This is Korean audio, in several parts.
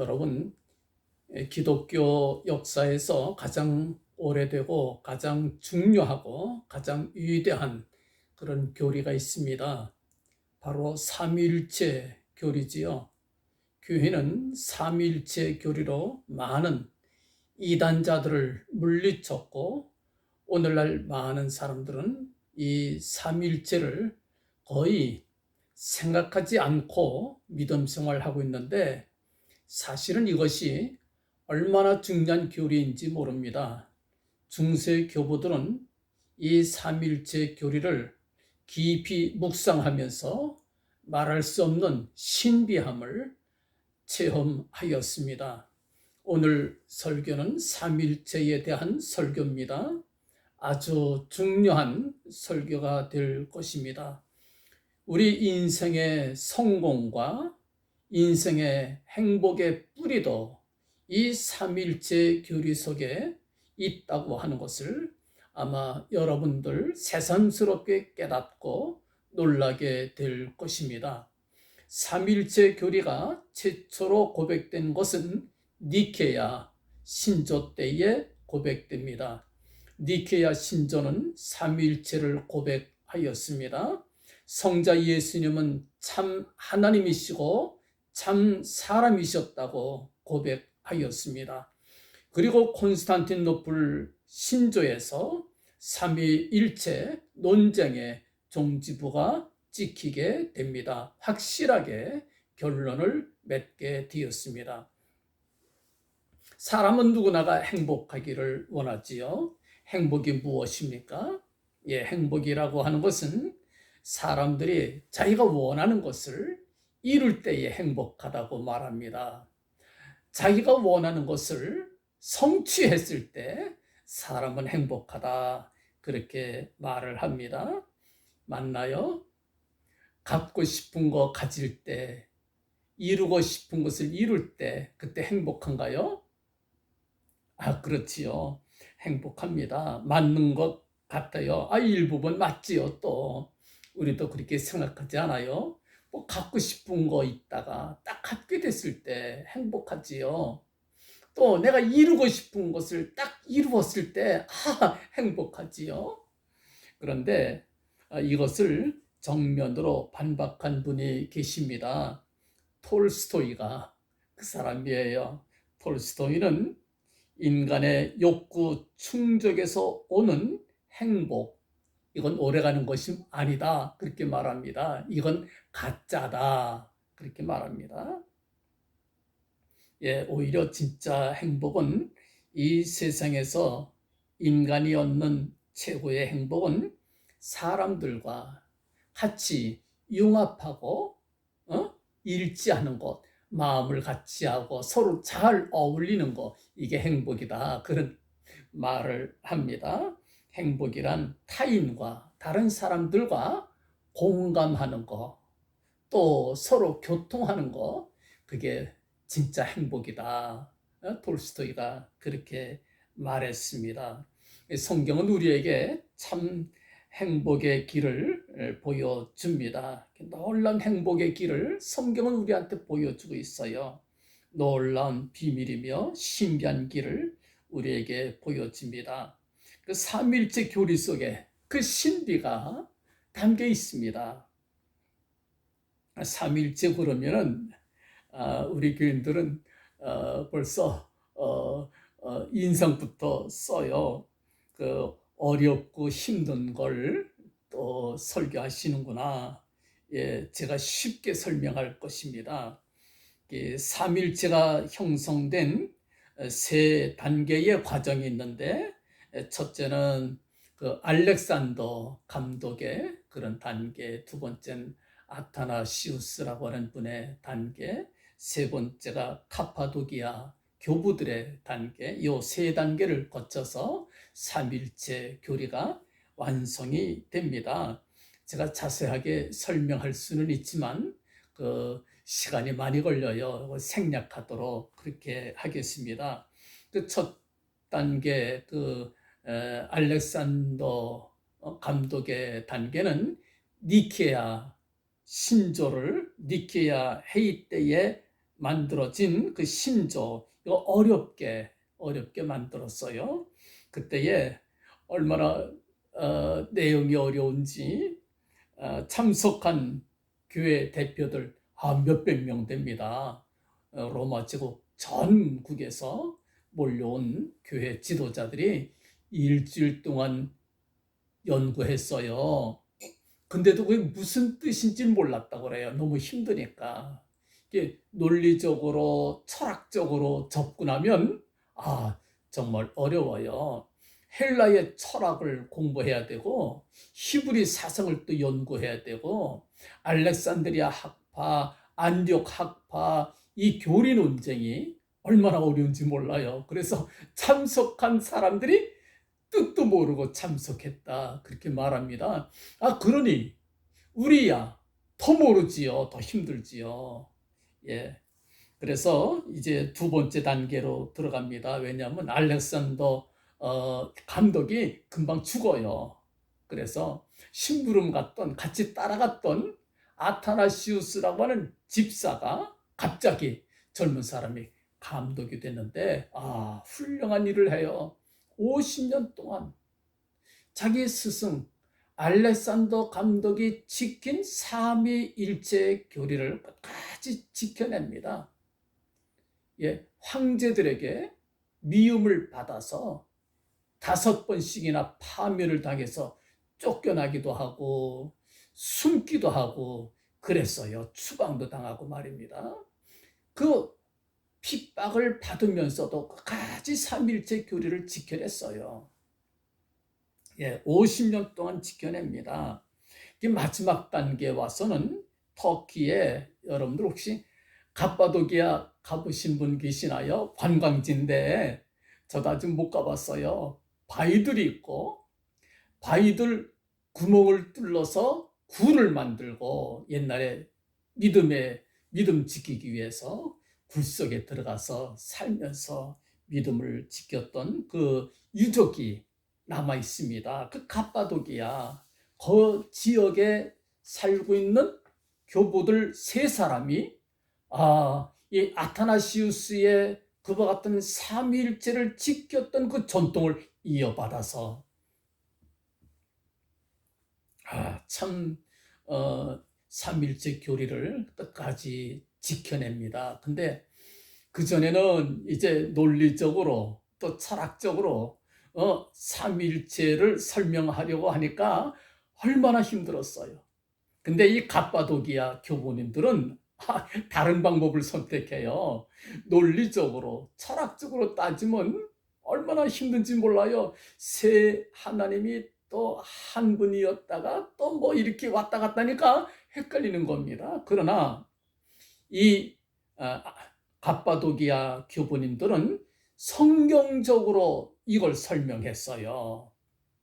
여러분, 기독교 역사에서 가장 오래되고 가장 중요하고 가장 위대한 그런 교리가 있습니다. 바로 삼위일체 교리지요. 교회는 삼위일체 교리로 많은 이단자들을 물리쳤고, 오늘날 많은 사람들은 이 삼위일체를 거의 생각하지 않고 믿음 생활하고 있는데, 사실은 이것이 얼마나 중요한 교리인지 모릅니다. 중세 교부들은 이 삼일체 교리를 깊이 묵상하면서 말할 수 없는 신비함을 체험하였습니다. 오늘 설교는 삼일체에 대한 설교입니다. 아주 중요한 설교가 될 것입니다. 우리 인생의 성공과 인생의 행복의 뿌리도 이 삼일체 교리 속에 있다고 하는 것을 아마 여러분들 새삼스럽게 깨닫고 놀라게 될 것입니다. 삼일체 교리가 최초로 고백된 것은 니케야 신조 때에 고백됩니다. 니케야 신조는 삼일체를 고백하였습니다. 성자 예수님은 참 하나님이시고 참 사람이셨다고 고백하였습니다. 그리고 콘스탄티노플 신조에서 삼위일체 논쟁의 종지부가 찍히게 됩니다. 확실하게 결론을 맺게 되었습니다. 사람은 누구나가 행복하기를 원하지요. 행복이 무엇입니까? 행복이라고 하는 것은 사람들이 자기가 원하는 것을 이룰 때에 행복하다고 말합니다. 자기가 원하는 것을 성취했을 때 사람은 행복하다, 그렇게 말을 합니다. 맞나요? 갖고 싶은 거 가질 때, 이루고 싶은 것을 이룰 때 그때 행복한가요? 그렇지요. 행복합니다. 맞는 것 같아요. 일부분 맞지요. 또 우리도 그렇게 생각하지 않아요? 뭐 갖고 싶은 거 있다가 딱 갖게 됐을 때 행복하지요. 또 내가 이루고 싶은 것을 딱 이루었을 때 행복하지요. 그런데 이것을 정면으로 반박한 분이 계십니다. 톨스토이가 그 사람이에요. 톨스토이는 인간의 욕구 충족에서 오는 행복, 이건 오래가는 것이 아니다, 그렇게 말합니다. 이건 가짜다, 그렇게 말합니다. 오히려 진짜 행복은, 이 세상에서 인간이 얻는 최고의 행복은 사람들과 같이 융합하고 일치하는 것, 마음을 같이 하고 서로 잘 어울리는 것, 이게 행복이다, 그런 말을 합니다. 행복이란 타인과 다른 사람들과 공감하는 거, 또 서로 교통하는 거, 그게 진짜 행복이다. 톨스토이가 그렇게 말했습니다. 성경은 우리에게 참 행복의 길을 보여줍니다. 놀라운 행복의 길을 성경은 우리한테 보여주고 있어요. 놀라운 비밀이며 신비한 길을 우리에게 보여줍니다. 그 삼일체 교리 속에 그 신비가 담겨 있습니다. 삼일체 그러면은 우리 교인들은 벌써 인상부터 써요. 그 어렵고 힘든 걸 또 설교하시는구나. 제가 쉽게 설명할 것입니다. 삼일체가 형성된 세 단계의 과정이 있는데, 첫째는 그 알렉산더 감독의 그런 단계, 두 번째는 아타나시우스라고 하는 분의 단계, 세 번째가 카파도기아 교부들의 단계, 이 세 단계를 거쳐서 삼일체 교리가 완성이 됩니다. 제가 자세하게 설명할 수는 있지만 그 시간이 많이 걸려요. 생략하도록 그렇게 하겠습니다. 그 첫 단계, 알렉산더 감독의 단계는 니케아 신조를 니케아 회의 때에 만들어진 그 신조, 이거 어렵게 만들었어요. 그때에 얼마나 내용이 어려운지 참석한 교회 대표들 몇백 명 됩니다. 로마 제국 전국에서 몰려온 교회 지도자들이 일주일 동안 연구했어요. 근데도 그게 무슨 뜻인지 몰랐다고 그래요. 너무 힘드니까. 이게 논리적으로, 철학적으로 접근하면 정말 어려워요. 헬라의 철학을 공부해야 되고 히브리 사상을 또 연구해야 되고 알렉산드리아 학파, 안디옥 학파 이 교리 논쟁이 얼마나 어려운지 몰라요. 그래서 참석한 사람들이 뜻도 모르고 참석했다 그렇게 말합니다. 그러니 우리야 더 모르지요. 더 힘들지요. 예. 그래서 이제 두 번째 단계로 들어갑니다. 왜냐하면 알렉산더 감독이 금방 죽어요. 그래서 심부름 갔던 같이 따라갔던 아타나시우스라고 하는 집사가 갑자기 젊은 사람이 감독이 됐는데 훌륭한 일을 해요. 50년 동안 자기 스승 알렉산더 감독이 지킨 삼위일체 교리를 끝까지 지켜냅니다. 황제들에게 미움을 받아서 5번씩이나 파면을 당해서 쫓겨나기도 하고 숨기도 하고 그랬어요. 추방도 당하고 말입니다. 그 핍박을 받으면서도 끝까지 삼위일체 교리를 지켜냈어요. 50년 동안 지켜냅니다. 마지막 단계에 와서는 터키에 여러분들 혹시 갑바도기아 가보신 분 계시나요? 관광지인데 저도 아직 못 가봤어요. 바위들이 있고 바위들 구멍을 뚫러서 굴을 만들고 옛날에 믿음 지키기 위해서 굴 속에 들어가서 살면서 믿음을 지켰던 그 유적이 남아 있습니다. 그 갑바도기아 그 지역에 살고 있는 교부들 3사람이 이 아타나시우스의 그와 같은 삼위일체를 지켰던 그 전통을 이어받아서 참 삼위일체 교리를 끝까지 지켜냅니다. 근데 그전에는 이제 논리적으로 또 철학적으로 삼위일체를 설명하려고 하니까 얼마나 힘들었어요. 근데 이 갑바도기아 교부님들은 다른 방법을 선택해요. 논리적으로, 철학적으로 따지면 얼마나 힘든지 몰라요. 세 하나님이 또 한 분이었다가 또 뭐 이렇게 왔다 갔다 하니까 헷갈리는 겁니다. 그러나 이 갑바도기아 교부님들은 성경적으로 이걸 설명했어요.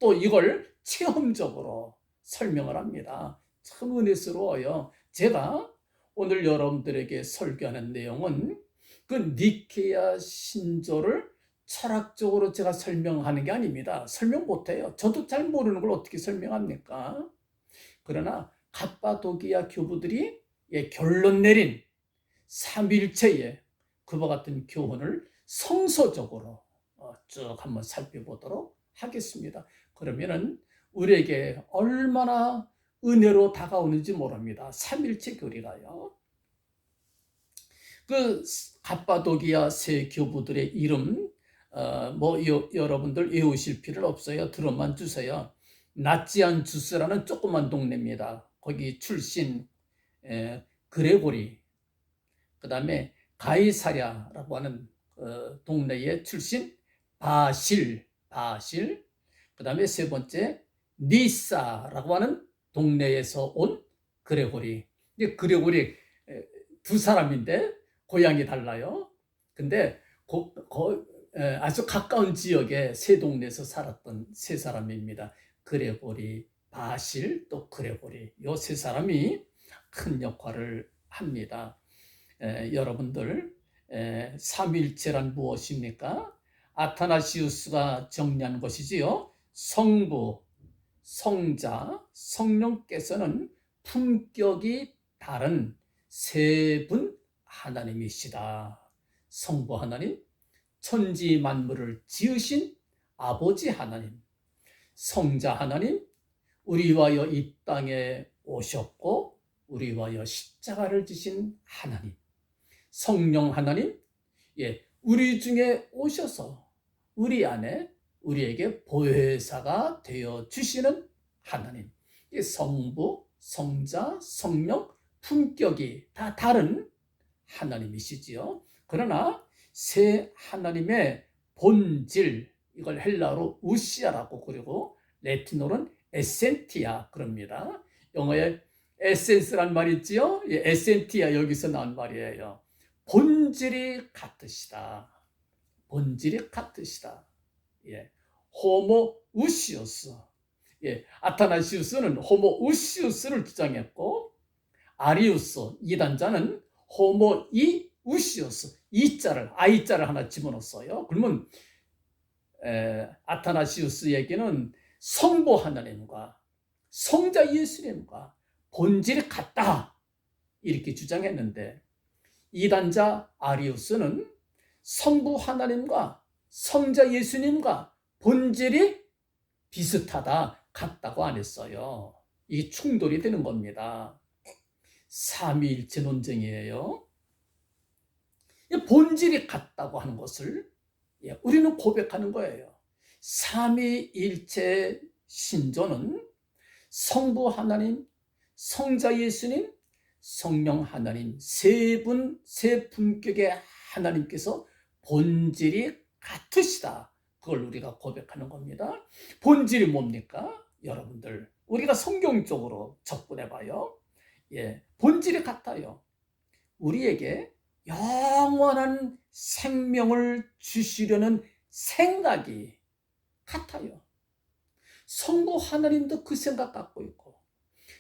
또 이걸 체험적으로 설명을 합니다. 참 은혜스러워요. 제가 오늘 여러분들에게 설교하는 내용은 그 니케아 신조를 철학적으로 제가 설명하는 게 아닙니다. 설명 못해요. 저도 잘 모르는 걸 어떻게 설명합니까? 그러나 갑바도기아 교부들이 결론 내린 삼위일체의 그와 같은 교훈을 성서적으로 쭉 한번 살펴보도록 하겠습니다. 그러면은 우리에게 얼마나 은혜로 다가오는지 모릅니다. 삼위일체 교리가요. 그 갑바도기아 세 교부들의 이름 여러분들 외우실 필요 없어요. 들어만 주세요. 나치안주스라는 조그만 동네입니다. 거기 출신 그레고리, 그 다음에 가이사랴라고 하는 동네의 출신 바실, 그 다음에 세 번째 니사라고 하는 동네에서 온 그레고리. 그레고리 두 사람인데 고향이 달라요. 근데 아주 가까운 지역에 세 동네에서 살았던 세 사람입니다. 그레고리, 바실, 또 그레고리. 이 세 사람이 큰 역할을 합니다. 여러분들 삼위일체란 무엇입니까? 아타나시우스가 정리한 것이지요. 성부, 성자, 성령께서는 품격이 다른 세 분 하나님이시다. 성부 하나님, 천지 만물을 지으신 아버지 하나님, 성자 하나님, 우리 위하여 이 땅에 오셨고 우리 위하여 십자가를 지신 하나님, 성령 하나님, 우리 중에 오셔서 우리 안에 우리에게 보혜사가 되어 주시는 하나님. 이 성부, 성자, 성령 품격이 다 다른 하나님이시지요. 그러나 세 하나님의 본질, 이걸 헬라어로 우시아라고 그리고 라틴어로는 에센티아 그럽니다. 영어에 에센스란 말이 있지요. 에센티아 여기서 나온 말이에요. 본질이 같으시다. 본질이 같으시다. 호모 우시우스. 아타나시우스는 호모 우시우스를 주장했고, 아리우스 이단자는 호모 이 우시우스, 이자를 아이자를 하나 집어넣었어요. 그러면 아타나시우스에게는 성부 하나님과 성자 예수님과 본질이 같다 이렇게 주장했는데, 이단자 아리우스는 성부 하나님과 성자 예수님과 본질이 비슷하다, 같다고 안 했어요. 이게 충돌이 되는 겁니다. 삼위일체 논쟁이에요. 본질이 같다고 하는 것을 우리는 고백하는 거예요. 삼위일체 신조는 성부 하나님, 성자 예수님, 성령 하나님 세 분, 세 품격의 하나님께서 본질이 같으시다. 그걸 우리가 고백하는 겁니다. 본질이 뭡니까? 여러분들, 우리가 성경적으로 접근해 봐요. 본질이 같아요. 우리에게 영원한 생명을 주시려는 생각이 같아요. 성부 하나님도 그 생각 갖고 있고,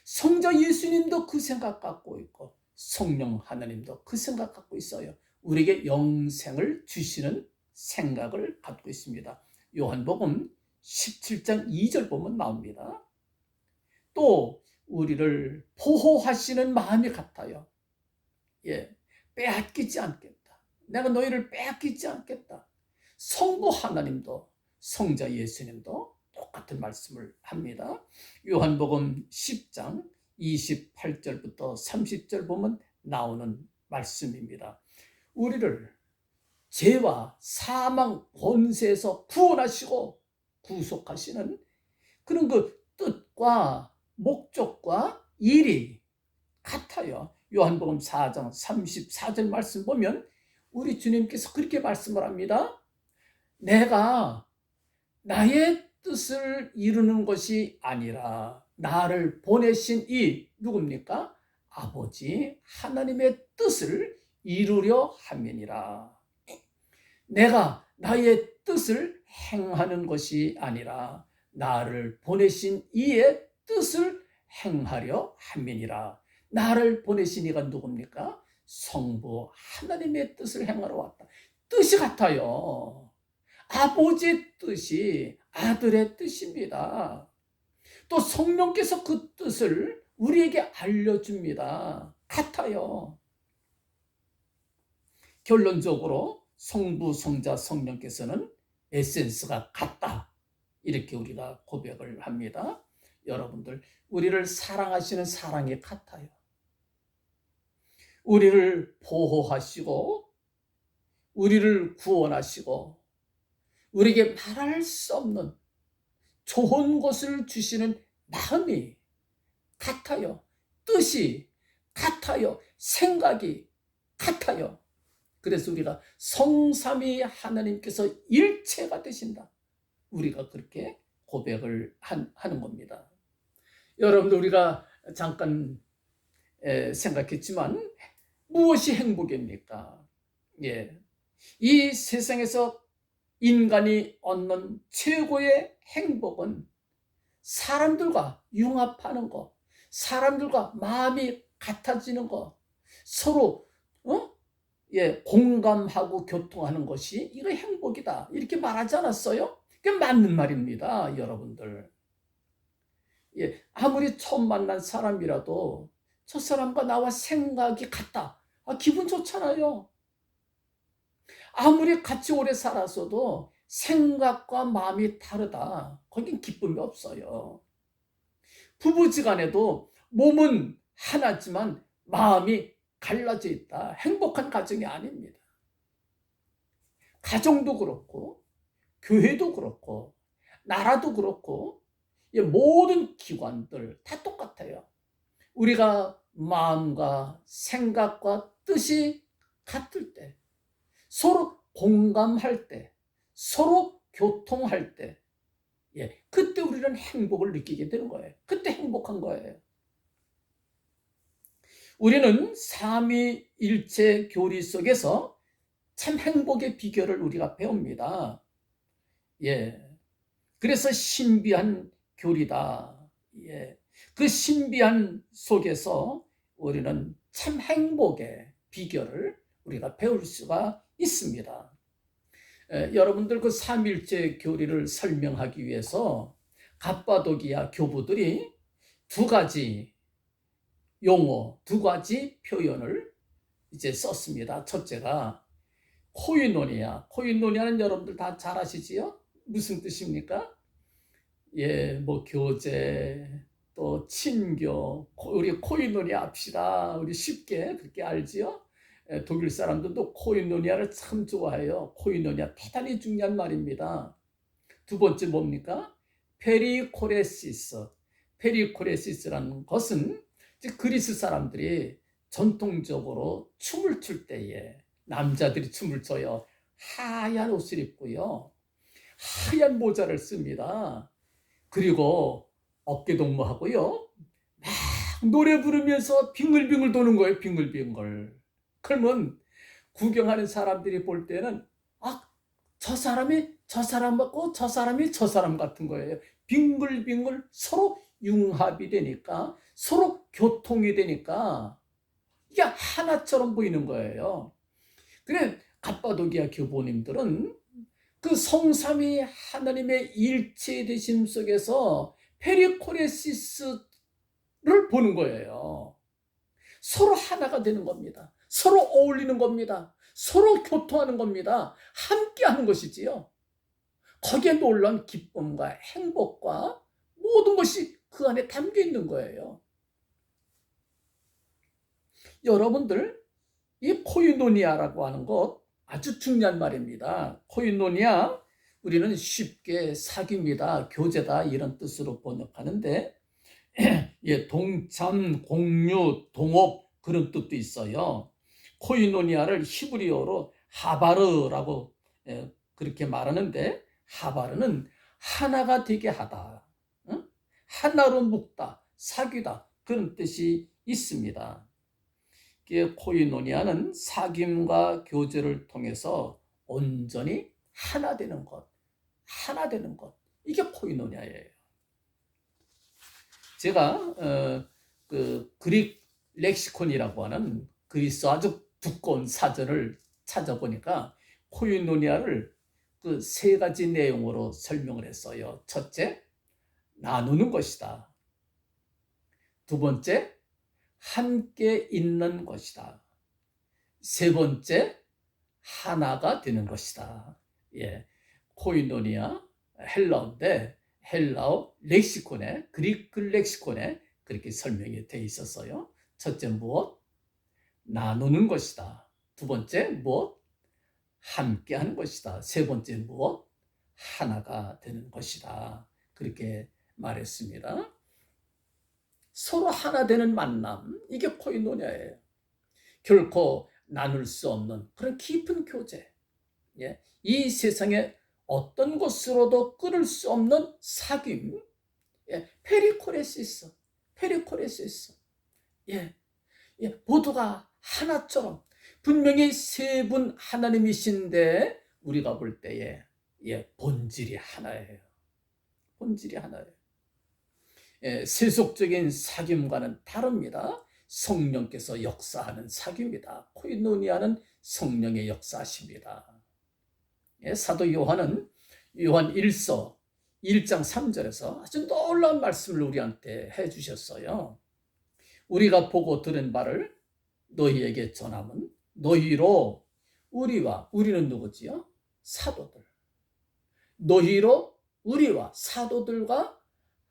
성자 예수님도 그 생각 갖고 있고, 성령 하나님도 그 생각 갖고 있어요. 우리에게 영생을 주시는 생각을 갖고 있습니다. 요한복음 17장 2절 보면 나옵니다. 또 우리를 보호하시는 마음이 같아요. 빼앗기지 않겠다. 내가 너희를 빼앗기지 않겠다. 성부 하나님도 성자 예수님도 똑같은 말씀을 합니다. 요한복음 10장 28절부터 30절 보면 나오는 말씀입니다. 우리를 죄와 사망 권세에서 구원하시고 구속하시는 그런 그 뜻과 목적과 일이 같아요. 요한복음 4장 34절 말씀 보면 우리 주님께서 그렇게 말씀을 합니다. 내가 나의 뜻을 이루는 것이 아니라 나를 보내신 이 누굽니까? 아버지 하나님의 뜻을 이루려 함이니라. 내가 나의 뜻을 행하는 것이 아니라 나를 보내신 이의 뜻을 행하려 함이니라. 나를 보내신 이가 누굽니까? 성부 하나님의 뜻을 행하러 왔다. 뜻이 같아요. 아버지의 뜻이 아들의 뜻입니다. 또 성령께서 그 뜻을 우리에게 알려줍니다. 같아요. 결론적으로 성부, 성자, 성령께서는 에센스가 같다. 이렇게 우리가 고백을 합니다. 여러분들, 우리를 사랑하시는 사랑이 같아요. 우리를 보호하시고 우리를 구원하시고 우리에게 말할 수 없는 좋은 것을 주시는 마음이 같아요. 뜻이 같아요. 생각이 같아요. 그래서 우리가 성삼위 하나님께서 일체가 되신다. 우리가 그렇게 고백을 하는 겁니다. 여러분들, 우리가 잠깐 생각했지만 무엇이 행복입니까? 이 세상에서 인간이 얻는 최고의 행복은 사람들과 융합하는 것, 사람들과 마음이 같아지는 것, 서로 공감하고 교통하는 것이 이거 행복이다. 이렇게 말하지 않았어요? 그게 맞는 말입니다, 여러분들. 아무리 처음 만난 사람이라도 저 사람과 나와 생각이 같다. 기분 좋잖아요. 아무리 같이 오래 살았어도 생각과 마음이 다르다. 거긴 기쁨이 없어요. 부부지간에도 몸은 하나지만 마음이 갈라져 있다. 행복한 가정이 아닙니다. 가정도 그렇고 교회도 그렇고 나라도 그렇고 모든 기관들 다 똑같아요. 우리가 마음과 생각과 뜻이 같을 때, 서로 공감할 때, 서로 교통할 때, 그때 우리는 행복을 느끼게 되는 거예요. 그때 행복한 거예요. 우리는 삼위일체 교리 속에서 참 행복의 비결을 우리가 배웁니다. 그래서 신비한 교리다. 그 신비한 속에서 우리는 참 행복의 비결을 우리가 배울 수가 있습니다. 여러분들 그 삼일체 교리를 설명하기 위해서 갑바도기아 교부들이 두 가지 용어, 두 가지 표현을 이제 썼습니다. 첫째가 코이노니아. 코이노니아는 여러분들 다 잘 아시지요? 무슨 뜻입니까? 뭐 교제, 또 친교, 우리 코이노니아 합시다. 우리 쉽게 그렇게 알지요? 독일 사람들도 코이노니아를 참 좋아해요. 코이노니아 대단히 중요한 말입니다. 두 번째 뭡니까? 페리코레시스. 페리코레시스라는 것은 그리스 사람들이 전통적으로 춤을 출 때에 남자들이 춤을 춰요. 하얀 옷을 입고요. 하얀 모자를 씁니다. 그리고 어깨 동무하고요. 막 노래 부르면서 빙글빙글 도는 거예요. 빙글빙글. 그러면 구경하는 사람들이 볼 때는 저 사람이 저 사람 같고 저 사람이 저 사람 같은 거예요. 빙글빙글 서로 융합이 되니까, 서로 교통이 되니까 이게 하나처럼 보이는 거예요. 그래 갑바도기아 교보님들은 그 성삼위 하나님의 일체되심 속에서 페리코레시스를 보는 거예요. 서로 하나가 되는 겁니다. 서로 어울리는 겁니다. 서로 교통하는 겁니다. 함께 하는 것이지요. 거기에 놀라운 기쁨과 행복과 모든 것이 그 안에 담겨 있는 거예요. 여러분들, 이 코이노니아라고 하는 것 아주 중요한 말입니다. 코이노니아, 우리는 쉽게 사귑이다, 교제다 이런 뜻으로 번역하는데 동참, 공유, 동업 그런 뜻도 있어요. 코이노니아를 히브리어로 하바르라고 그렇게 말하는데, 하바르는 하나가 되게 하다, 하나로 묶다, 사귀다 그런 뜻이 있습니다. 코이노니아는 사귐과 교제를 통해서 온전히 하나 되는 것, 하나 되는 것, 이게 코이노니아예요. 제가 그 그릭 렉시콘이라고 하는 그리스 아주 두꺼운 사전을 찾아보니까 코이노니아를 그 세 가지 내용으로 설명을 했어요. 첫째, 나누는 것이다. 두 번째, 함께 있는 것이다. 세 번째, 하나가 되는 것이다. 코이노니아, 헬라어인데 헬라어 렉시콘에, 그리크 렉시콘에 그렇게 설명이 되어 있었어요. 첫째 무엇? 나누는 것이다. 두 번째 무엇? 함께 하는 것이다. 세 번째 무엇? 하나가 되는 것이다. 그렇게 말했습니다. 서로 하나 되는 만남, 이게 코이노니아예요. 결코 나눌 수 없는 그런 깊은 교제, 이 세상에 어떤 것으로도 끊을 수 없는 사귐, 페리코레시스, 페리코레시스. 모두가 하나처럼 분명히 세 분 하나님이신데 우리가 볼 때에 본질이 하나예요. 본질이 하나예요. 세속적인 사귐과는 다릅니다. 성령께서 역사하는 사귐이다. 코이노니아는 성령의 역사십니다. 사도 요한은 요한 1서 1장 3절에서 아주 놀라운 말씀을 우리한테 해주셨어요. 우리가 보고 들은 바를 너희에게 전함은 너희로 우리는 누구지요? 사도들. 너희로 우리와 사도들과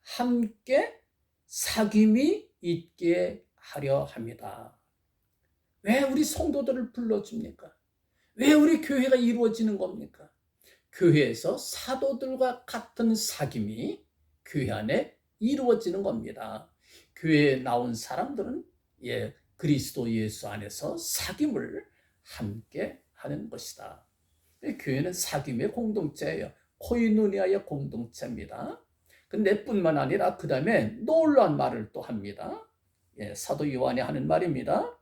함께 사귐이 있게 하려 합니다. 왜 우리 성도들을 불러줍니까? 왜 우리 교회가 이루어지는 겁니까? 교회에서 사도들과 같은 사귐이 교회 안에 이루어지는 겁니다. 교회에 나온 사람들은 그리스도 예수 안에서 사귐을 함께 하는 것이다. 교회는 사귐의 공동체예요. 코이노니아의 공동체입니다. 근데 뿐만 아니라 그 다음에 놀라운 말을 또 합니다. 사도 요한이 하는 말입니다.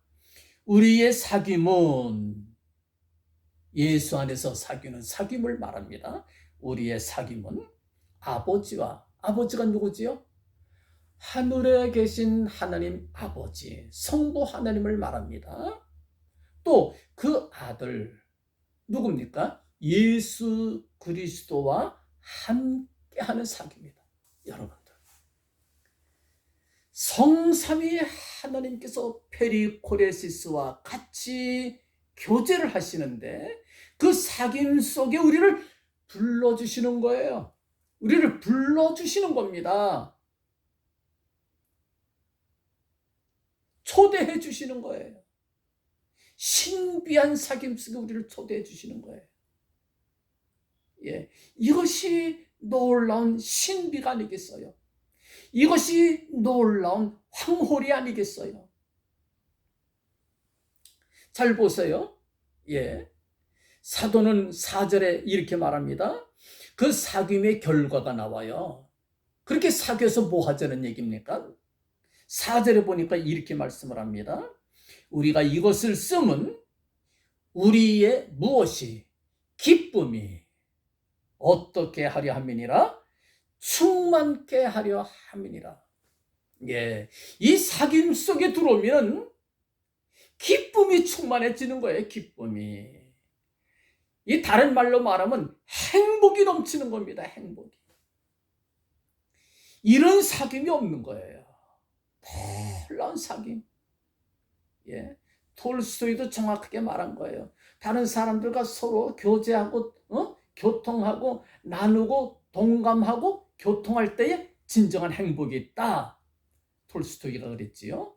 우리의 사귐은 예수 안에서 사귀는 사귐을 말합니다. 우리의 사귐은 아버지가 누구지요? 하늘에 계신 하나님 아버지, 성부 하나님을 말합니다. 또 그 아들 누굽니까? 예수 그리스도와 함께하는 사귐이다. 여러분들, 성삼위 하나님께서 페리코레시스와 같이 교제를 하시는데 그 사귐 속에 우리를 불러주시는 거예요. 우리를 불러주시는 겁니다. 초대해 주시는 거예요. 신비한 사귐 속에 우리를 초대해 주시는 거예요. 이것이 놀라운 신비가 아니겠어요? 이것이 놀라운 황홀이 아니겠어요? 잘 보세요. 사도는 4절에 이렇게 말합니다. 그 사귐의 결과가 나와요. 그렇게 사귀어서 뭐 하자는 얘기입니까? 4절에 보니까 이렇게 말씀을 합니다. 우리가 이것을 쓰면 우리의 무엇이 기쁨이 어떻게 하려 함이니라? 충만케 하려 함이니라. 이 사귐 속에 들어오면 기쁨이 충만해지는 거예요. 기쁨이. 이 다른 말로 말하면 행복이 넘치는 겁니다. 행복이. 이런 사귐이 없는 거예요. 놀라운 사귐. 톨스토이도 정확하게 말한 거예요. 다른 사람들과 서로 교제하고 교통하고 나누고 동감하고 교통할 때에 진정한 행복이 있다. 톨스토이가 그랬지요.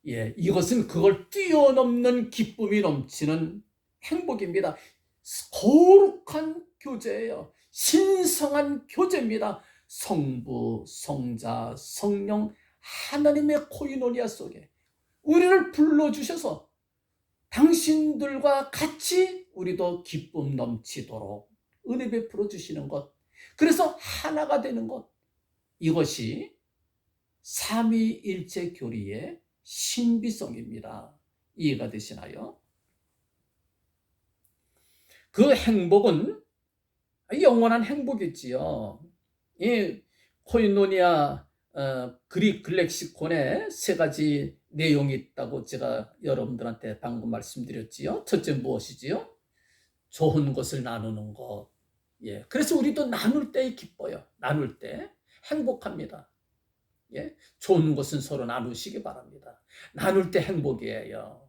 이것은 그걸 뛰어넘는 기쁨이 넘치는 행복입니다. 거룩한 교제예요. 신성한 교제입니다. 성부, 성자, 성령 하나님의 코이노니아 속에 우리를 불러주셔서 당신들과 같이 우리도 기쁨 넘치도록 은혜 베풀어 주시는 것, 그래서 하나가 되는 것, 이것이 삼위일체 교리의 신비성입니다. 이해가 되시나요? 그 행복은 영원한 행복이지요. 이 코이노니아 그릭 렉시콘에 세 가지 내용이 있다고 제가 여러분들한테 방금 말씀드렸지요. 첫째 무엇이지요? 좋은 것을 나누는 것. 그래서 우리도 나눌 때 기뻐요. 나눌 때 행복합니다. 좋은 것은 서로 나누시기 바랍니다. 나눌 때 행복이에요.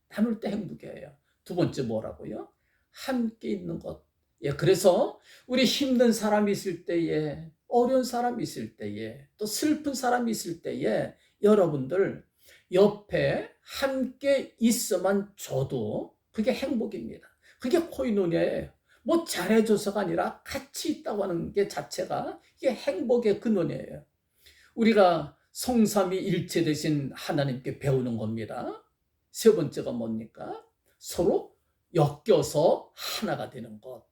나눌 때 행복이에요. 두 번째 뭐라고요? 함께 있는 것. 그래서 우리 힘든 사람이 있을 때에, 어려운 사람이 있을 때에, 또 슬픈 사람이 있을 때에 여러분들 옆에 함께 있어만 줘도 그게 행복입니다. 그게 코이노니아예요. 뭐 잘해줘서가 아니라 같이 있다고 하는 게 자체가 이게 행복의 근원이에요. 우리가 성삼위 일체 되신 하나님께 배우는 겁니다. 세 번째가 뭡니까? 서로 엮여서 하나가 되는 것.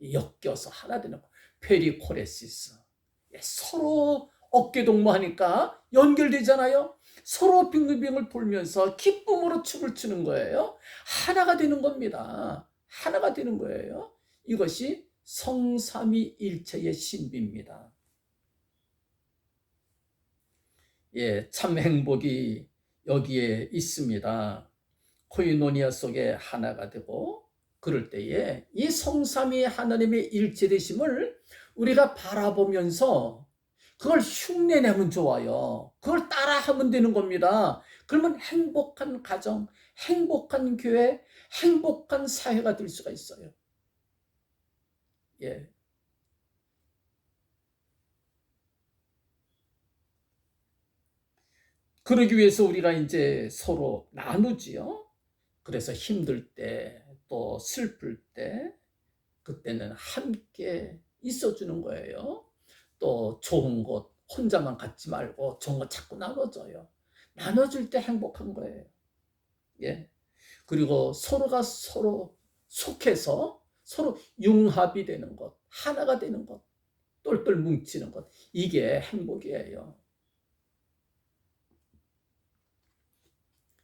엮여서 하나 되는 것. 페리코레시스. 서로 어깨동무하니까 연결되잖아요. 서로 빙글빙글 돌면서 기쁨으로 춤을 추는 거예요. 하나가 되는 겁니다. 하나가 되는 거예요. 이것이 성삼위일체의 신비입니다. 참 행복이 여기에 있습니다. 코이노니아 속에 하나가 되고, 그럴 때에 이 성삼위 하나님의 일체되심을 우리가 바라보면서 그걸 흉내내면 좋아요. 그걸 따라하면 되는 겁니다. 그러면 행복한 가정, 행복한 교회, 행복한 사회가 될 수가 있어요. 예. 그러기 위해서 우리가 이제 서로 나누지요. 그래서 힘들 때, 또 슬플 때, 그때는 함께 있어주는 거예요. 또 좋은 곳 혼자만 갖지 말고 좋은 거 자꾸 나눠줘요. 나눠줄 때 행복한 거예요. 예. 그리고 서로가 서로 속해서 서로 융합이 되는 것, 하나가 되는 것, 똘똘 뭉치는 것, 이게 행복이에요.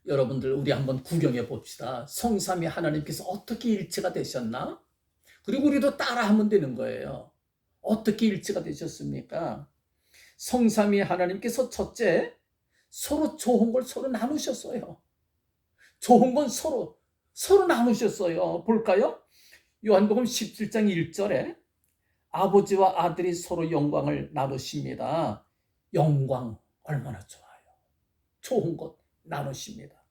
여러분들, 우리 한번 구경해 봅시다. 성삼위 하나님께서 어떻게 일체가 되셨나? 그리고 우리도 따라하면 되는 거예요. 어떻게 일체가 되셨습니까? 성삼위 하나님께서 첫째, 서로 좋은 걸 서로 나누셨어요. 좋은 건 서로 나누셨어요. 볼까요? 요한복음 17장 1절에 아버지와 아들이 서로 영광을 나누십니다. 영광 얼마나 좋아요. 좋은 것 나누십니다.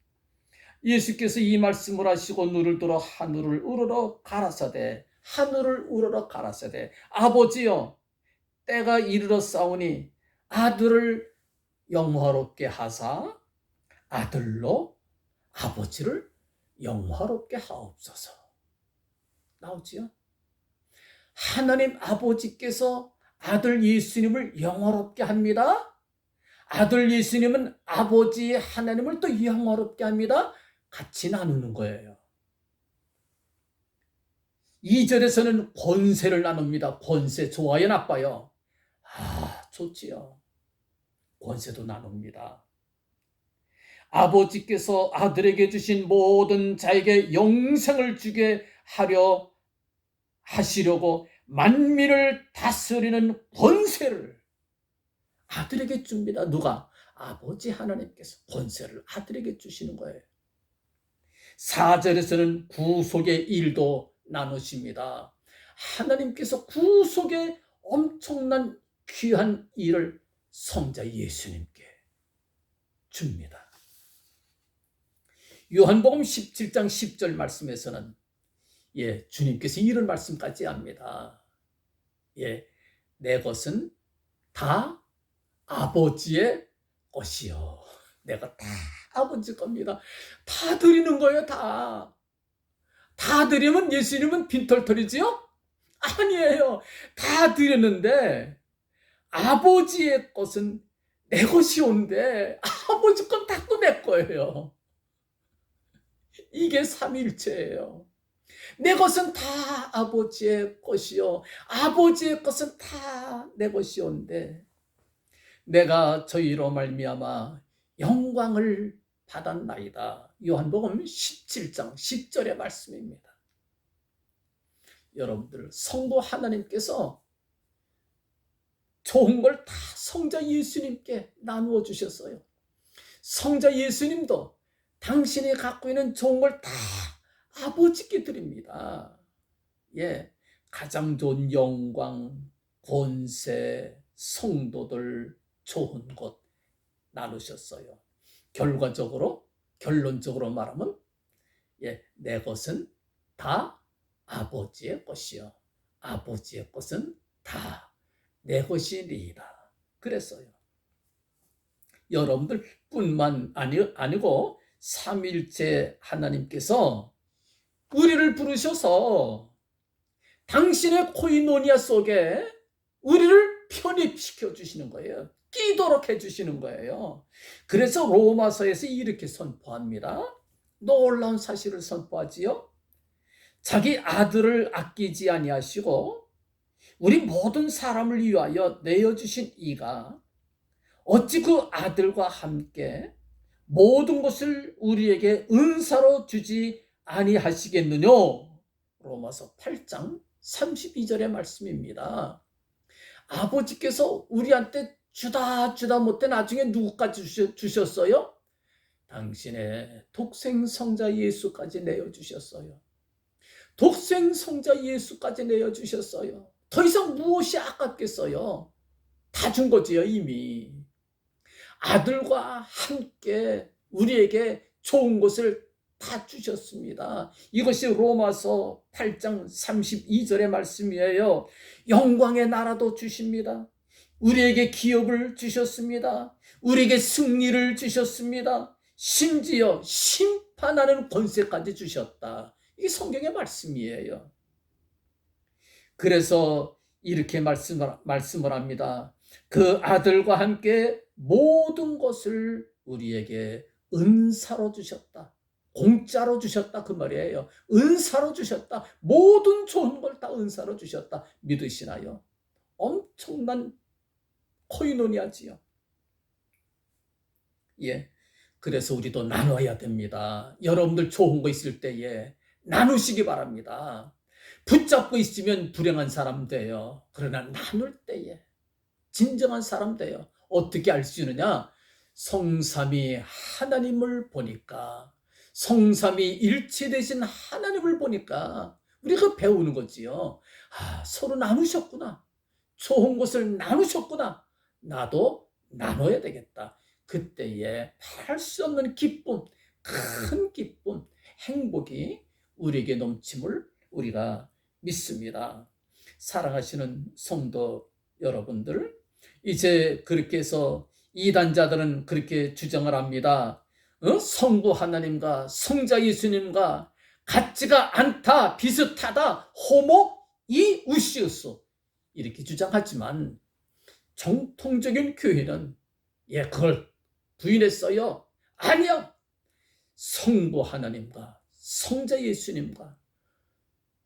예수께서 이 말씀을 하시고 눈을 들어 하늘을 우러러 가라사대, 하늘을 우러러 가라사대, 아버지여, 때가 이르렀사오니 아들을 영화롭게 하사 아들로 아버지를 영화롭게 하옵소서. 나오지요? 하나님 아버지께서 아들 예수님을 영화롭게 합니다. 아들 예수님은 아버지 하나님을 또 영화롭게 합니다. 같이 나누는 거예요. 2절에서는 권세를 나눕니다. 권세 좋아요, 나빠요? 좋지요. 권세도 나눕니다. 아버지께서 아들에게 주신 모든 자에게 영생을 주게 하려 하시려고 만민을 다스리는 권세를 아들에게 줍니다. 누가? 아버지 하나님께서 권세를 아들에게 주시는 거예요. 4절에서는 구속의 일도 나누십니다. 하나님께서 구속의 엄청난 귀한 일을 성자 예수님께 줍니다. 요한복음 17장 10절 말씀에서는 주님께서 이런 말씀까지 합니다. 내 것은 다 아버지의 것이요. 내가 다 아버지 겁니다. 다 드리는 거예요. 다 드리면 예수님은 빈털털이지요? 아니에요. 다 드렸는데 아버지의 것은 내 것이 온데 아버지 건 다 또 내 거예요. 이게 삼일체예요. 내 것은 다 아버지의 것이요, 아버지의 것은 다 내 것이온데 내가 저희로 말미암아 영광을 받았나이다. 요한복음 17장 10절의 말씀입니다. 여러분들, 성도 하나님께서 좋은 걸 다 성자 예수님께 나누어 주셨어요. 성자 예수님도 당신이 갖고 있는 좋은 걸 다 아버지께 드립니다. 가장 좋은 영광, 권세, 성도들, 좋은 것 나누셨어요. 결론적으로 말하면 내 것은 다 아버지의 것이요, 아버지의 것은 다 내 것이니이다. 그랬어요. 여러분들 뿐만 아니고 삼일체 하나님께서 우리를 부르셔서 당신의 코이노니아 속에 우리를 편입시켜 주시는 거예요. 끼도록 해주시는 거예요. 그래서 로마서에서 이렇게 선포합니다. 놀라운 사실을 선포하지요. 자기 아들을 아끼지 아니하시고 우리 모든 사람을 위하여 내어주신 이가 어찌 그 아들과 함께 모든 것을 우리에게 은사로 주지 아니하시겠느냐. 로마서 8장 32절의 말씀입니다. 아버지께서 우리한테 주다 못해 나중에 누구까지 주셨어요? 당신의 독생성자 예수까지 내어주셨어요. 독생성자 예수까지 내어주셨어요. 더 이상 무엇이 아깝겠어요? 다 준 거지요, 이미. 아들과 함께 우리에게 좋은 것을 다 주셨습니다. 이것이 로마서 8장 32절의 말씀이에요. 영광의 나라도 주십니다. 우리에게 기업을 주셨습니다. 우리에게 승리를 주셨습니다. 심지어 심판하는 권세까지 주셨다. 이게 성경의 말씀이에요. 그래서 이렇게 말씀을 합니다. 그 아들과 함께 모든 것을 우리에게 은사로 주셨다. 공짜로 주셨다 그 말이에요. 은사로 주셨다. 모든 좋은 걸 다 은사로 주셨다. 믿으시나요? 엄청난 코이노니아지요. 예. 그래서 우리도 나눠야 됩니다. 여러분들 좋은 거 있을 때에 나누시기 바랍니다. 붙잡고 있으면 불행한 사람 돼요. 그러나 나눌 때에 진정한 사람 돼요. 어떻게 알 수 있느냐? 성삼위 하나님을 보니까, 성삼위 일체되신 하나님을 보니까 우리가 배우는 거지요. 아, 서로 나누셨구나. 좋은 것을 나누셨구나. 나도 나눠야 되겠다. 그때에 말할 수 없는 기쁨, 큰 기쁨, 행복이 우리에게 넘침을 우리가 믿습니다. 사랑하시는 성도 여러분들, 이제 그렇게 해서 이단자들은 그렇게 주장을 합니다. 성부 하나님과 성자 예수님과 같지가 않다, 비슷하다, 호모 이 우시우스 이렇게 주장하지만 정통적인 교회는 그걸 부인했어요. 아니야. 성부 하나님과 성자 예수님과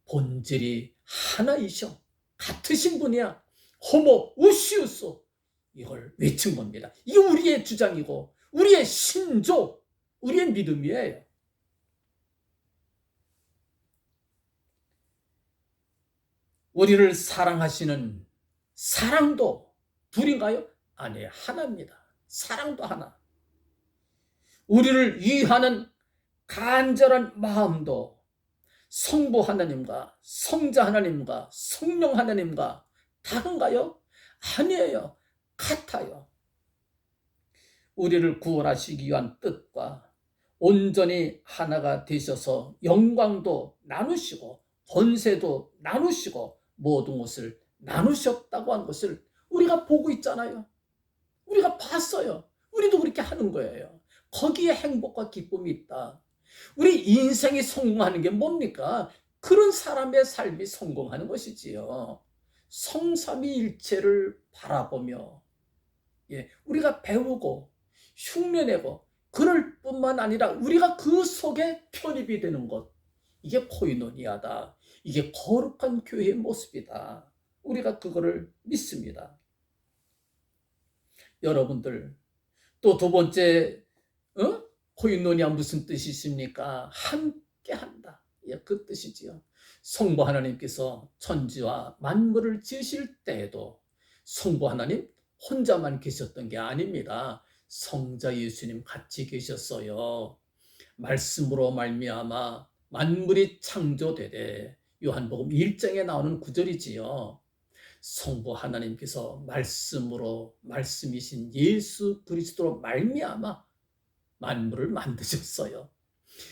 본질이 하나이셔. 같으신 분이야. 호모 우시우스 이걸 외친 겁니다. 이게 우리의 주장이고 우리의 신조, 우리의 믿음이에요. 우리를 사랑하시는 사랑도 둘인가요? 아니에요. 하나입니다. 사랑도 하나. 우리를 위하는 간절한 마음도 성부 하나님과 성자 하나님과 성령 하나님과 다른가요? 아니에요. 같아요. 우리를 구원하시기 위한 뜻과 온전히 하나가 되셔서 영광도 나누시고 권세도 나누시고 모든 것을 나누셨다고 한 것을 우리가 보고 있잖아요. 우리가 봤어요. 우리도 그렇게 하는 거예요. 거기에 행복과 기쁨이 있다. 우리 인생이 성공하는 게 뭡니까? 그런 사람의 삶이 성공하는 것이지요. 성삼위일체를 바라보며 우리가 배우고 흉내내고 그럴 뿐만 아니라 우리가 그 속에 편입이 되는 것, 이게 코이노니아다. 이게 거룩한 교회의 모습이다. 우리가 그거를 믿습니다. 여러분들, 또 두 번째 코이노니아 무슨 뜻이 있습니까? 함께한다. 그 뜻이지요. 성부 하나님께서 천지와 만물을 지으실 때에도 성부 하나님 혼자만 계셨던 게 아닙니다. 성자 예수님 같이 계셨어요. 말씀으로 말미암아 만물이 창조되되, 요한복음 1장에 나오는 구절이지요. 성부 하나님께서 말씀으로, 말씀이신 예수 그리스도로 말미암아 만물을 만드셨어요.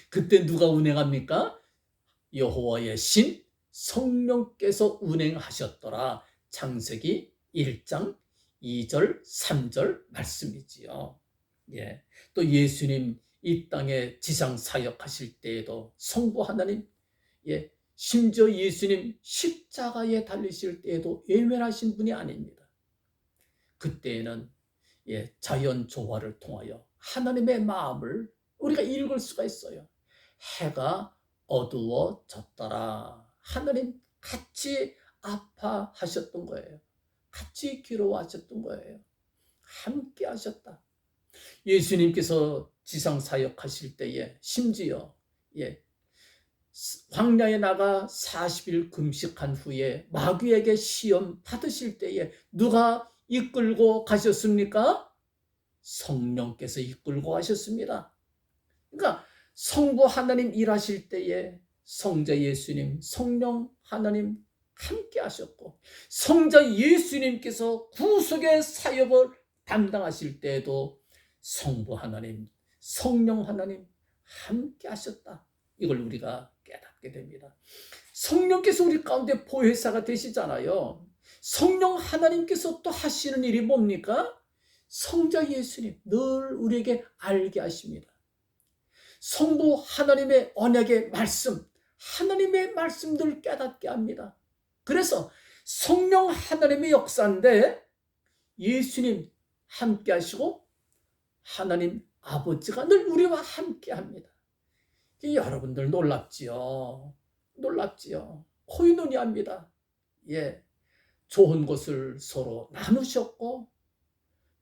그때 누가 운행합니까? 여호와의 신 성령께서 운행하셨더라. 창세기 1장 2절 3절 말씀이지요. 또 예수님 이 땅에 지상 사역하실 때에도 성부 하나님, 심지어 예수님 십자가에 달리실 때에도 외면하신 분이 아닙니다. 그때에는 자연 조화를 통하여 하나님의 마음을 우리가 읽을 수가 있어요. 해가 어두워졌더라. 하나님 같이 아파하셨던 거예요. 같이 괴로워하셨던 거예요. 함께 하셨다. 예수님께서 지상 사역하실 때에 심지어 광야에 나가 40일 금식한 후에 마귀에게 시험 받으실 때에 누가 이끌고 가셨습니까? 성령께서 이끌고 가셨습니다. 그러니까 성부 하나님 일하실 때에 성자 예수님, 성령 하나님 함께 하셨고, 성자 예수님께서 구속의 사역을 담당하실 때에도 성부 하나님, 성령 하나님 함께 하셨다. 이걸 우리가 깨닫게 됩니다. 성령께서 우리 가운데 보혜사가 되시잖아요. 성령 하나님께서 또 하시는 일이 뭡니까? 성자 예수님 늘 우리에게 알게 하십니다. 성부 하나님의 언약의 말씀, 하나님의 말씀들을 깨닫게 합니다. 그래서 성령 하나님의 역사인데 예수님 함께 하시고 하나님 아버지가 늘 우리와 함께 합니다. 여러분들 놀랍지요? 놀랍지요? 코이노니아입니다. 예, 좋은 것을 서로 나누셨고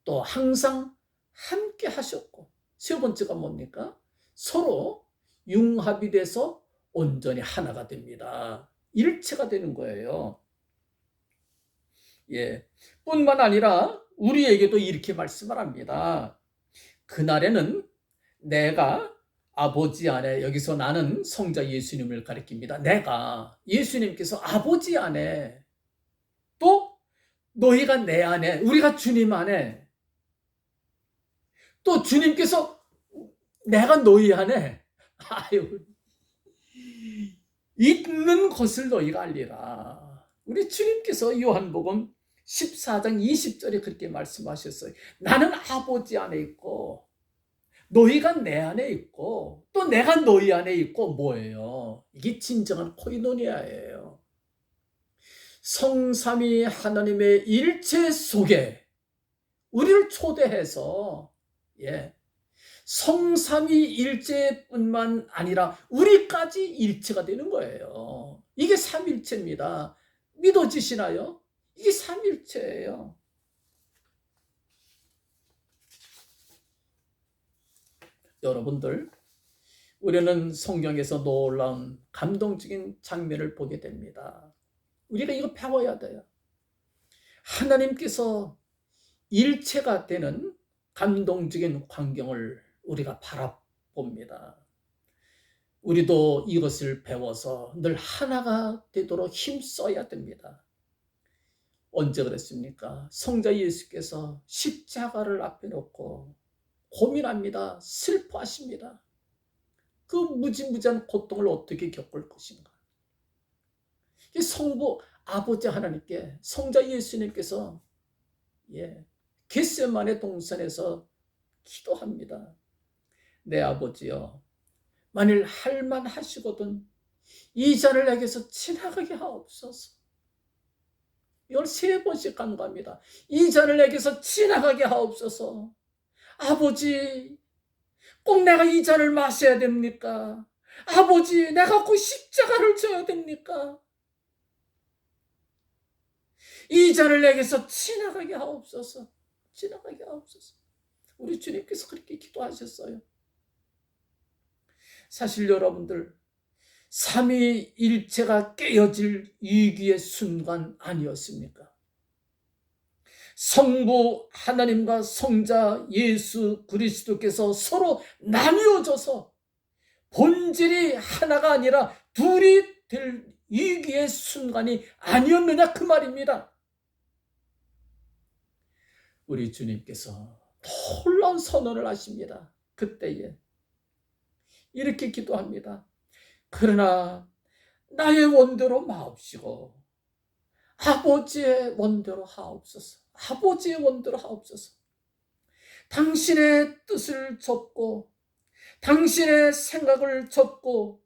또 항상 함께 하셨고 세 번째가 뭡니까? 서로 융합이 돼서 온전히 하나가 됩니다. 일체가 되는 거예요. 예, 뿐만 아니라 우리에게도 이렇게 말씀을 합니다. 그날에는 내가 아버지 안에, 여기서 나는 성자 예수님을 가리킵니다. 내가, 예수님께서 아버지 안에, 또 너희가 내 안에, 우리가 주님 안에, 또 주님께서 내가 너희 안에, 아유, 있는 것을 너희가 알리라. 우리 주님께서 요한복음 14장 20절에 그렇게 말씀하셨어요. 나는 아버지 안에 있고 너희가 내 안에 있고 또 내가 너희 안에 있고 뭐예요? 이게 진정한 코이노니아예요. 성삼위 하나님의 일체 속에 우리를 초대해서 성삼위 일체뿐만 아니라 우리까지 일체가 되는 거예요. 이게 삼일체입니다. 믿어지시나요? 이게 삼일체예요. 여러분들, 우리는 성경에서 놀라운 감동적인 장면을 보게 됩니다. 우리가 이거 배워야 돼요. 하나님께서 일체가 되는 감동적인 광경을 우리가 바라봅니다. 우리도 이것을 배워서 늘 하나가 되도록 힘써야 됩니다. 언제 그랬습니까? 성자 예수께서 십자가를 앞에 놓고 고민합니다. 슬퍼하십니다. 그 무지무지한 고통을 어떻게 겪을 것인가. 성부 아버지 하나님께 성자 예수님께서 겟세마네 동산에서 기도합니다. 내 아버지여, 만일 할만하시거든 이 잔을 내게서 지나가게 하옵소서. 이걸 3번씩 간구합니다. 이 잔을 내게서 지나가게 하옵소서. 아버지, 꼭 내가 이 잔을 마셔야 됩니까? 아버지, 내가 꼭 십자가를 져야 됩니까? 이 잔을 내게서 지나가게 하옵소서. 지나가게 하옵소서. 우리 주님께서 그렇게 기도하셨어요. 사실 여러분들, 삼위일체가 깨어질 위기의 순간 아니었습니까? 성부 하나님과 성자 예수 그리스도께서 서로 나뉘어져서 본질이 하나가 아니라 둘이 될 위기의 순간이 아니었느냐 그 말입니다. 우리 주님께서 놀라운 선언을 하십니다. 그때에 이렇게 기도합니다. 그러나 나의 원대로 마옵시고 아버지의 원대로 하옵소서. 아버지의 원대로 하옵소서. 당신의 뜻을 접고 당신의 생각을 접고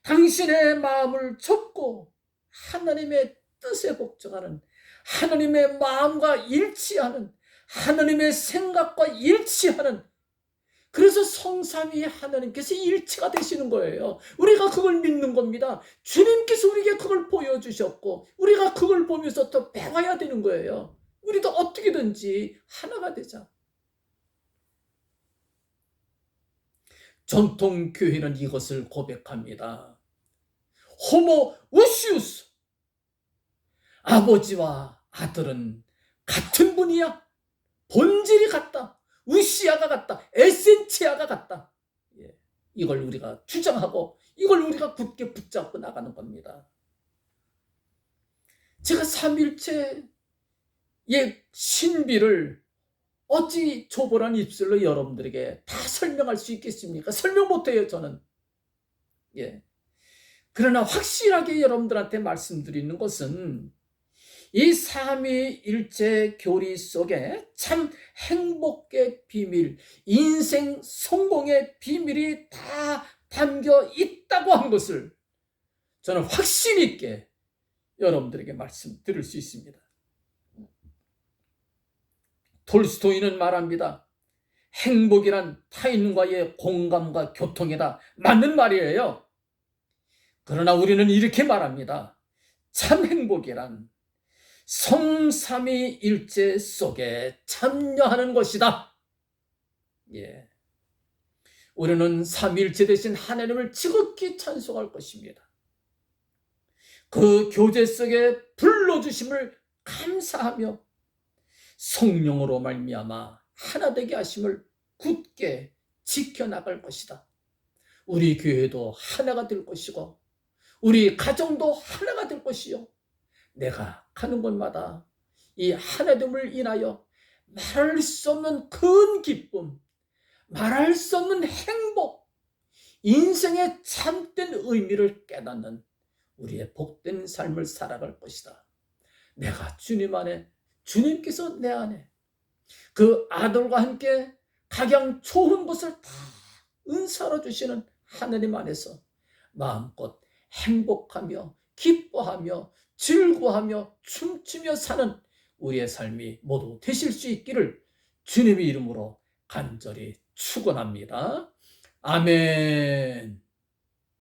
당신의 마음을 접고 하나님의 뜻에 복종하는, 하나님의 마음과 일치하는, 하나님의 생각과 일치하는, 그래서 성삼위 하나님께서 일치가 되시는 거예요. 우리가 그걸 믿는 겁니다. 주님께서 우리에게 그걸 보여주셨고 우리가 그걸 보면서 또 배워야 되는 거예요. 우리도 어떻게든지 하나가 되자. 전통 교회는 이것을 고백합니다. 호모 우시우스. 아버지와 아들은 같은 분이야. 본질이 같다. 우시아가 같다. 에센치아가 같다. 이걸 우리가 주장하고 이걸 우리가 굳게 붙잡고 나가는 겁니다. 제가 삼일체의 신비를 어찌 조보란 입술로 여러분들에게 다 설명할 수 있겠습니까? 설명 못해요, 저는. 예. 그러나 확실하게 여러분들한테 말씀드리는 것은 이 삼위일체 교리 속에 참 행복의 비밀, 인생 성공의 비밀이 다 담겨 있다고 하는 것을 저는 확신 있게 여러분들에게 말씀드릴 수 있습니다. 톨스토이는 말합니다. 행복이란 타인과의 공감과 교통이다. 맞는 말이에요. 그러나 우리는 이렇게 말합니다. 참 행복이란 성삼위일체 속에 참여하는 것이다. 예. 우리는 삼위일체 되신 하나님을 지극히 찬송할 것입니다. 그 교제 속에 불러주심을 감사하며 성령으로 말미암아 하나 되게 하심을 굳게 지켜나갈 것이다. 우리 교회도 하나가 될 것이고 우리 가정도 하나가 될 것이요. 내가 가는 곳마다 이 하나됨을 인하여 말할 수 없는 큰 기쁨, 말할 수 없는 행복, 인생의 참된 의미를 깨닫는 우리의 복된 삶을 살아갈 것이다. 내가 주님 안에, 주님께서 내 안에 그 아들과 함께 각양 좋은 것을 다 은사로 주시는 하나님 안에서 마음껏 행복하며 기뻐하며 즐거워하며 춤추며 사는 우리의 삶이 모두 되실 수 있기를 주님의 이름으로 간절히 축원합니다. 아멘.